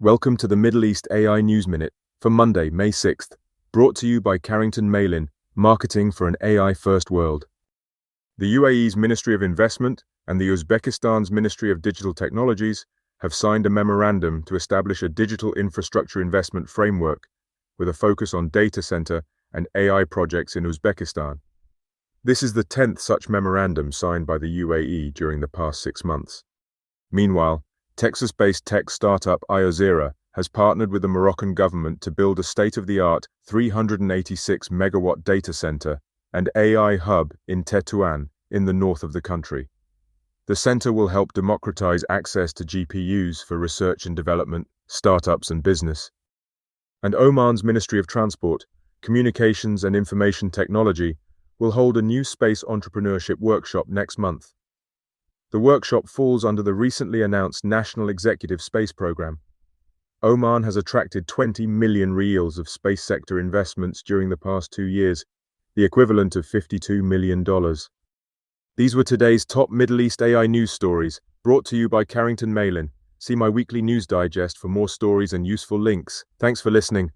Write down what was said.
Welcome to the Middle East AI News Minute for Monday, May 6th, brought to you by Carrington Malin, Marketing for an AI-First World. The UAE's Ministry of Investment and the Uzbekistan's Ministry of Digital Technologies have signed a memorandum to establish a digital infrastructure investment framework with a focus on data center and AI projects in Uzbekistan. This is the 10th such memorandum signed by the UAE during the past 6 months. Meanwhile, Texas-based tech startup Iozera has partnered with the Moroccan government to build a state-of-the-art 386 megawatt data center and AI hub in Tétouan in the north of the country. The center will help democratize access to GPUs for research and development, startups and business. And Oman's Ministry of Transport, Communications and Information Technology will hold a new space entrepreneurship workshop next month. The workshop falls under the recently announced National Executive Space Program. Oman has attracted 20 million riyals of space sector investments during the past 2 years, the equivalent of $52 million. These were today's top Middle East AI news stories, brought to you by Carrington Malin. See my weekly news digest for more stories and useful links. Thanks for listening.